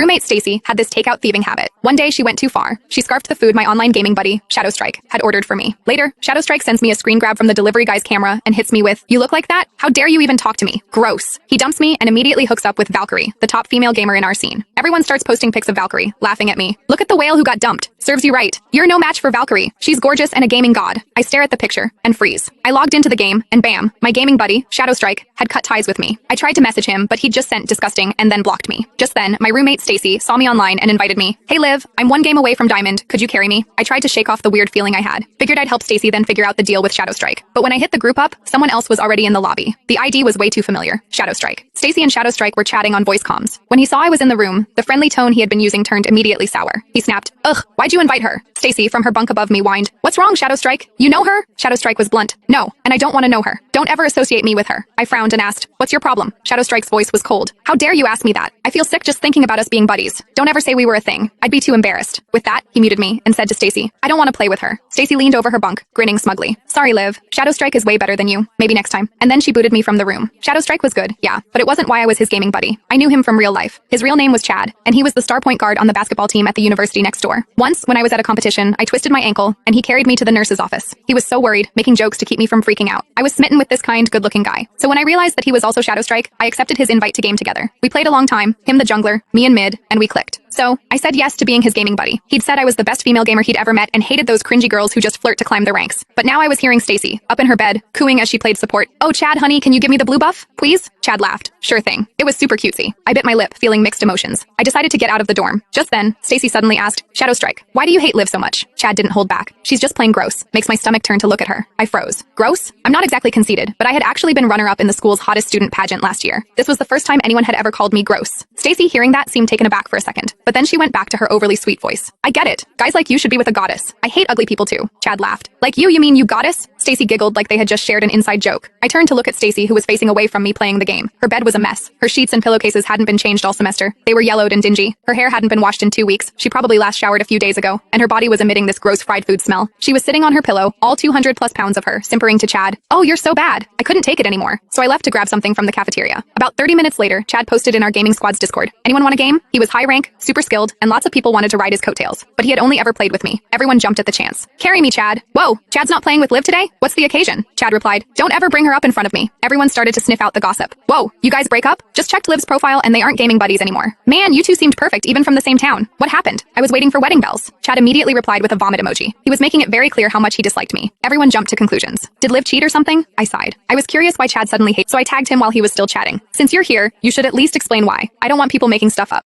roommate Stacy had this takeout thieving habit. One day she went too far. She scarfed the food my online gaming buddy, Shadowstrike, had ordered for me. Later, Shadowstrike sends me a screen grab from the delivery guy's camera and hits me with, "You look like that? How dare you even talk to me? Gross." He dumps me and immediately hooks up with Valkyrie, the top female gamer in our scene. Everyone starts posting pics of Valkyrie, laughing at me. "Look at the whale who got dumped. Serves you right. You're no match for Valkyrie. She's gorgeous and a gaming god." I stare at the picture and freeze. I logged into the game and bam, my gaming buddy, Shadowstrike, had cut ties with me. I tried to message him, but he just sent disgusting and then blocked me. Just then, my roommate Stacy saw me online and invited me. "Hey Liv, I'm one game away from Diamond. Could you carry me?" I tried to shake off the weird feeling I had. Figured I'd help Stacy then figure out the deal with Shadowstrike. But when I hit the group up, someone else was already in the lobby. The ID was way too familiar. Shadowstrike. Stacy and Shadowstrike were chatting on voice comms. When he saw I was in the room, the friendly tone he had been using turned immediately sour. He snapped, "Ugh, why'd you invite her?" Stacy, from her bunk above me, whined, "What's wrong, Shadowstrike? You know her?" Shadowstrike was blunt. "No, and I don't want to know her. Don't ever associate me with her." I frowned and asked, "What's your problem?" Shadowstrike's voice was cold. "How dare you ask me that? I feel sick just thinking about us being buddies. Don't ever say we were a thing. I'd be too embarrassed." With that, he muted me and said to Stacy, "I don't want to play with her." Stacy leaned over her bunk, grinning smugly. "Sorry, Liv. Shadowstrike is way better than you. Maybe next time." And then she booted me from the room. Shadowstrike was good, yeah, but it wasn't why I was his gaming buddy. I knew him from real life. His real name was Chad, and he was the star point guard on the basketball team at the university next door. Once, when I was at a competition, I twisted my ankle, and he carried me to the nurse's office. He was so worried, making jokes to keep me from freaking out. I was smitten with this kind, good-looking guy. So when I realized that he was also Shadowstrike, I accepted his invite to game together. We played a long time, him the jungler, me in mid, and we clicked. So, I said yes to being his gaming buddy. He'd said I was the best female gamer he'd ever met and hated those cringy girls who just flirt to climb the ranks. But now I was hearing Stacy, up in her bed, cooing as she played support. "Oh, Chad, honey, can you give me the blue buff, please?" Chad laughed. "Sure thing." It was super cutesy. I bit my lip, feeling mixed emotions. I decided to get out of the dorm. Just then, Stacy suddenly asked, "Shadowstrike, why do you hate Liv so much?" Chad didn't hold back. "She's just plain gross." Makes my stomach turn to look at her. I froze. Gross? I'm not exactly conceited, but I had actually been runner-up in the school's hottest student pageant last year. This was the first time anyone had ever called me gross. Stacy, hearing that, seemed taken aback for a second, but then she went back to her overly sweet voice. "I get it. Guys like you should be with a goddess. I hate ugly people too." Chad laughed. "Like you mean you goddess?" Stacy giggled like they had just shared an inside joke. I turned to look at Stacy, who was facing away from me playing the game. Her bed was a mess. Her sheets and pillowcases hadn't been changed all semester. They were yellowed and dingy. Her hair hadn't been washed in 2 weeks. She probably last showered a few days ago, and her body was emitting this gross fried food smell. She was sitting on her pillow, all 200 plus pounds of her, simpering to Chad, "Oh, you're so bad." I couldn't take it anymore, so I left to grab something from the cafeteria. About 30 minutes later, Chad posted in our gaming squad's Discord, "Anyone want a game?" He was high rank, super skilled, and lots of people wanted to ride his coattails, but he had only ever played with me. Everyone jumped at the chance. "Carry me, Chad." "Whoa, Chad's not playing with Liv today? What's the occasion?" Chad replied, "Don't ever bring her up in front of me." Everyone started to sniff out the gossip. "Whoa, you guys break up?" "Just checked Liv's profile and they aren't gaming buddies anymore." "Man, you two seemed perfect even from the same town. What happened?" "I was waiting for wedding bells." Chad immediately replied with a vomit emoji. He was making it very clear how much he disliked me. Everyone jumped to conclusions. Did Liv cheat or something? I sighed. I was curious why Chad suddenly hated, so I tagged him while he was still chatting. "Since you're here, you should at least explain why. I don't want people making stuff up."